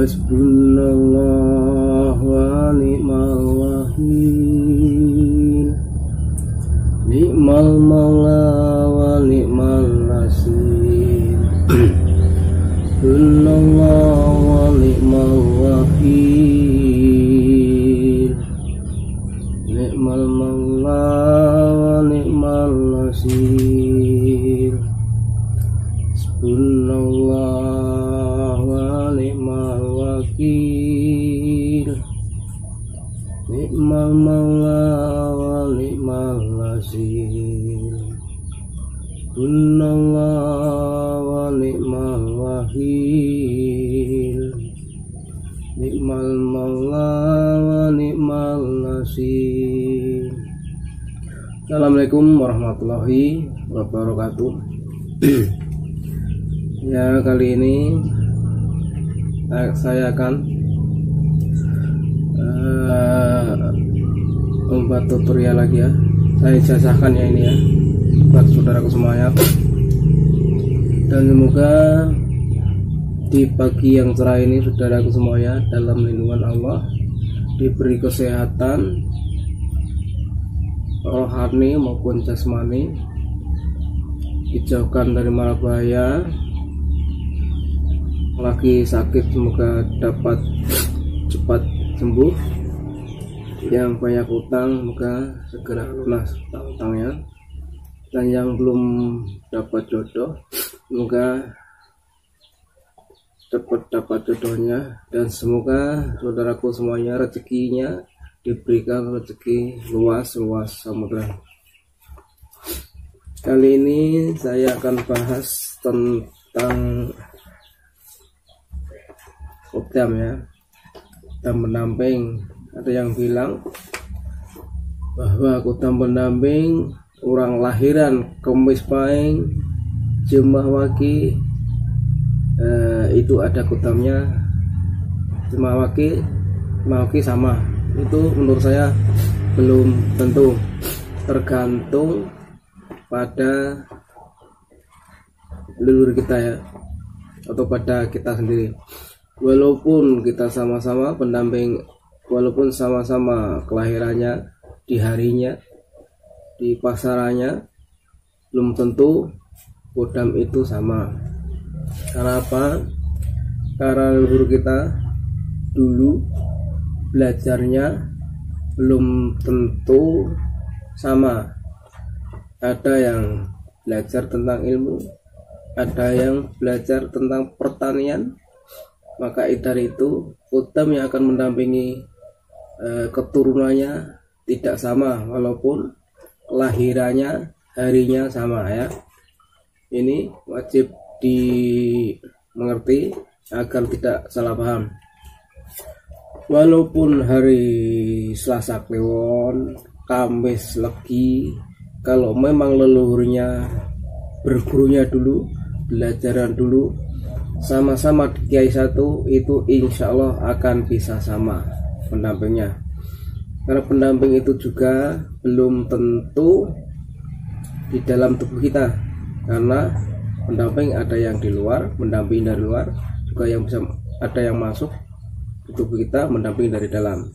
Hasbunallah wa ni'mal wakil, ni'mal maula wa ni'mal nasir. Hasbunallah wa ni'mal wakil, ni'mal maula wa ni'mal nasir. Hasbunallah wa ni'mal wakil, ni'mal maula wa ni'mal nasir. Hasbunallah wa ni'mal wakil, ni'mal maula wa ni'mal nasir. Assalamualaikum warahmatullahi wabarakatuh. Ya, kali ini saya akan membuat tutorial lagi ya. Saya ijazahkan ya ini ya buat saudaraku semuanya, dan semoga di pagi yang cerah ini saudaraku semuanya dalam lindungan Allah diberi kesehatan rohani maupun jasmani, dijauhkan dari mara bahaya. Lagi sakit semoga dapat cepat sembuh, yang banyak utang semoga segera lunas utangnya, dan yang belum dapat jodoh semoga cepat dapat jodohnya, dan semoga saudaraku semuanya rezekinya diberikan rezeki luas samudra. Kali ini saya akan bahas tentang Khodam ya, Khodam pendamping. Ada yang bilang bahwa Khodam pendamping orang lahiran Kemis Pahing Jemaah Waki, itu ada Khodamnya. Jemaah Waki sama. Itu menurut saya belum tentu, tergantung pada leluhur kita ya, atau pada kita sendiri. Walaupun kita sama-sama pendamping, walaupun sama-sama kelahirannya, di harinya, di pasarannya, belum tentu Khodam itu sama. Karena apa? Karena leluhur kita dulu belajarnya belum tentu sama. Ada yang belajar tentang ilmu, ada yang belajar tentang pertanian. Maka dari itu Khodam yang akan mendampingi keturunannya tidak sama, walaupun kelahirannya harinya sama ya. Ini wajib dimengerti agar tidak salah paham. Walaupun hari Selasa Kliwon, Kamis Legi, kalau memang leluhurnya bergurunya dulu, belajaran dulu sama-sama di kiai satu, itu insya Allah akan bisa sama pendampingnya. Karena pendamping itu juga belum tentu di dalam tubuh kita, karena pendamping ada yang di luar, mendampingi dari luar, juga yang bisa ada yang masuk di tubuh kita mendampingi dari dalam.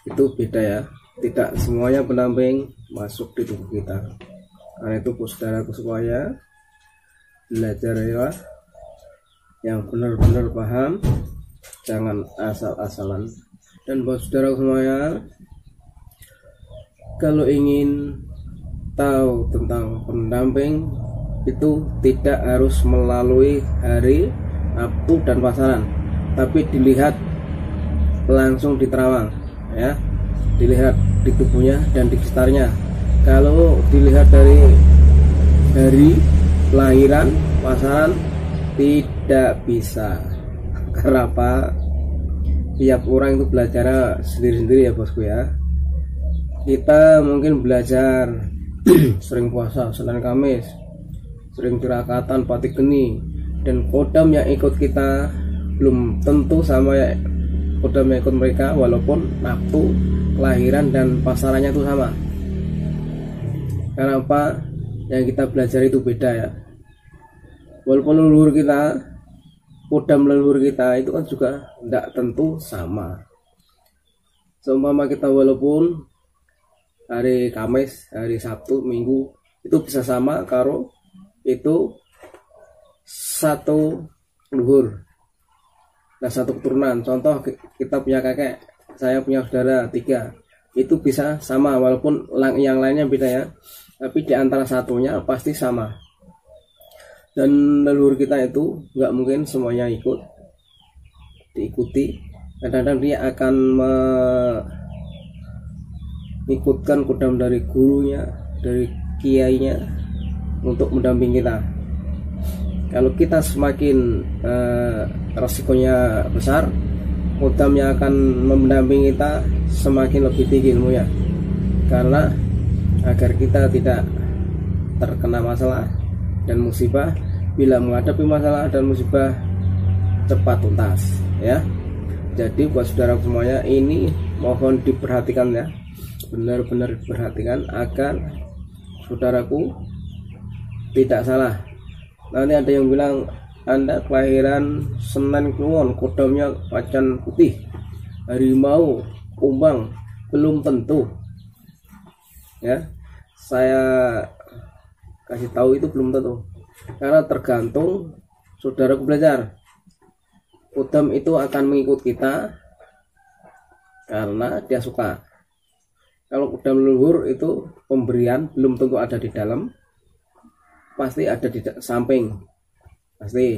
Itu beda ya, tidak semuanya pendamping masuk di tubuh kita. Karena itu saudaraku semuanya, belajar ya yang benar-benar paham, jangan asal-asalan. Dan buat saudara semuanya, kalau ingin tahu tentang pendamping itu tidak harus melalui hari Sabtu dan pasaran, tapi dilihat langsung di terawang ya, dilihat di tubuhnya dan di sekitarnya. Kalau dilihat dari kelahiran, pasaran, tidak bisa. Karena apa? Tiap orang itu belajar sendiri-sendiri ya bosku ya. Kita mungkin belajar sering puasa Senin Kamis, sering tirakatan Patik Geni, dan Khodam yang ikut kita belum tentu sama ya Khodam yang ikut mereka, walaupun waktu kelahiran dan pasarannya itu sama. Karena apa? Yang kita belajar itu beda ya. Walaupun leluhur kita kodam leluhur kita itu kan juga tidak tentu sama. Seumpama kita walaupun hari Kamis, hari Sabtu, Minggu itu bisa sama karo itu satu leluhur, nah satu keturunan. Contoh kita punya kakek, saya punya saudara 3, itu bisa sama walaupun yang lainnya beda ya, tapi di antara satunya pasti sama. Dan leluhur kita itu nggak mungkin semuanya diikuti. Kadang-kadang dia akan mengikutkan kodam dari gurunya, dari kiainya untuk mendampingi kita. Kalau kita semakin resikonya besar, kodam yang akan mendampingi kita semakin lebih tinggi ilmunya, karena agar kita tidak terkena masalah dan musibah, bila menghadapi masalah dan musibah cepat tuntas ya. Jadi buat saudara semuanya, ini mohon diperhatikan ya, benar-benar diperhatikan agar saudaraku tidak salah. Nanti ada yang bilang Anda kelahiran Senin Kliwon, kodamnya macan putih, harimau, kumbang, belum tentu ya. Saya kasih tahu itu belum tentu, karena tergantung saudaraku belajar. Kodam itu akan mengikut kita karena dia suka. Kalau kodam leluhur itu pemberian belum tentu ada di dalam, pasti ada di samping pasti.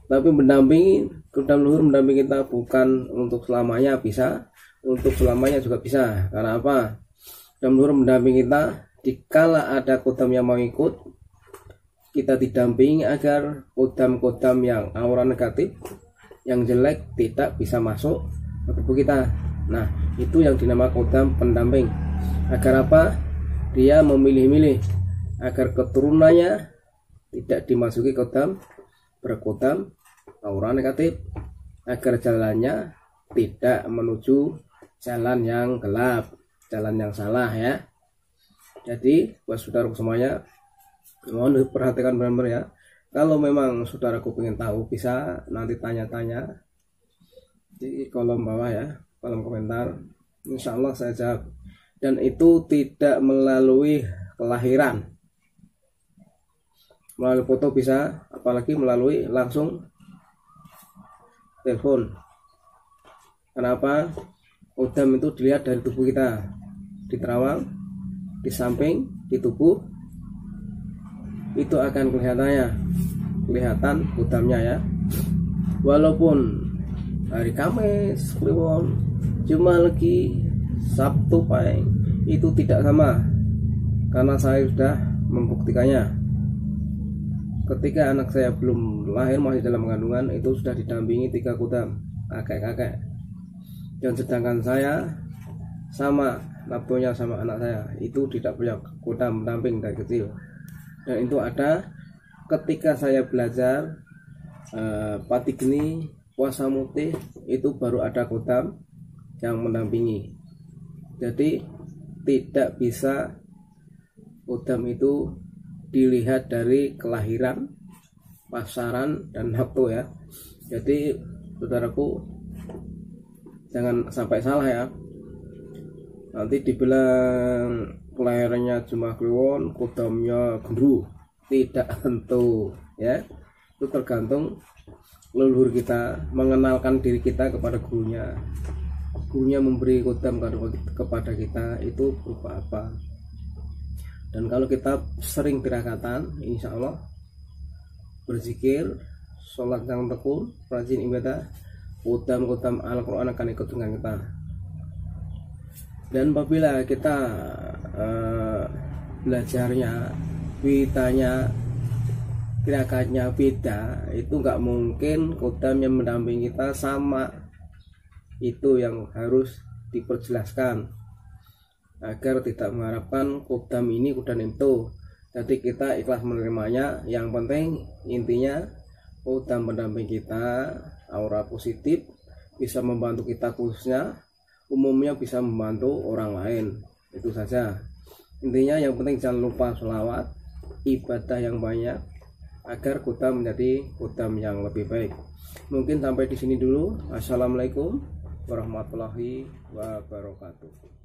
Tapi mendampingi, kodam leluhur mendampingi kita bukan untuk selamanya, bisa untuk selamanya juga bisa. Karena apa? Kodam leluhur mendampingi kita dikala ada kodam yang mau ikut, kita didampingi agar kodam-kodam yang aura negatif, yang jelek tidak bisa masuk ke tubuh kita. Nah, itu yang dinamakan kodam pendamping. Agar apa? Dia memilih-milih agar keturunannya tidak dimasuki kodam berkodam aura negatif, agar jalannya tidak menuju jalan yang gelap, jalan yang salah ya. Jadi buat saudaraku semuanya, mohon diperhatikan benar-benar ya. Kalau memang saudaraku ingin tahu, bisa nanti tanya-tanya di kolom bawah ya, kolom komentar. Insya Allah saya jawab. Dan itu tidak melalui kelahiran, melalui foto bisa, apalagi melalui langsung telepon. Kenapa? Kodam itu dilihat dari tubuh kita, di terawang, di samping, di tubuh, itu akan kelihatan kodamnya ya. Walaupun hari Kamis, Kliwon, Jumat Legi, Sabtu Pahing, itu tidak sama, karena saya sudah membuktikannya. Ketika anak saya belum lahir, masih dalam kandungan, itu sudah didampingi 3 kodam kakek-kakek. Dan sedangkan saya sama nafsunya sama anak saya, itu tidak punya kodam pendamping dari kecil. Dan itu ada ketika saya belajar pati geni, puasa mutih, itu baru ada kodam yang mendampingi. Jadi tidak bisa kodam itu dilihat dari kelahiran, pasaran, dan nafsu ya. Jadi saudaraku jangan sampai salah ya. Nanti dibilang kelahirannya Jumat Kliwon, kodamnya gendru, tidak tentu ya. Itu tergantung leluhur kita mengenalkan diri kita kepada gurunya. Gurunya memberi kodam kepada kita itu berupa apa. Dan kalau kita sering tirakatan, insya Allah berzikir, sholat yang tekun, rajin ibadah, kodam-kodam Al-Quran akan ikut dengan kita. Dan apabila kita belajarnya, vitanya, gerakannya beda, itu nggak mungkin kodam yang mendampingi kita sama. Itu yang harus diperjelaskan agar tidak mengharapkan kodam ini kodam itu. Jadi kita ikhlas menerimanya. Yang penting intinya kodam pendamping kita aura positif, bisa membantu kita khususnya, umumnya bisa membantu orang lain. Itu saja intinya. Yang penting jangan lupa sholawat, ibadah yang banyak, agar Kodam menjadi Kodam yang lebih baik. Mungkin sampai di sini dulu. Assalamualaikum warahmatullahi wabarakatuh.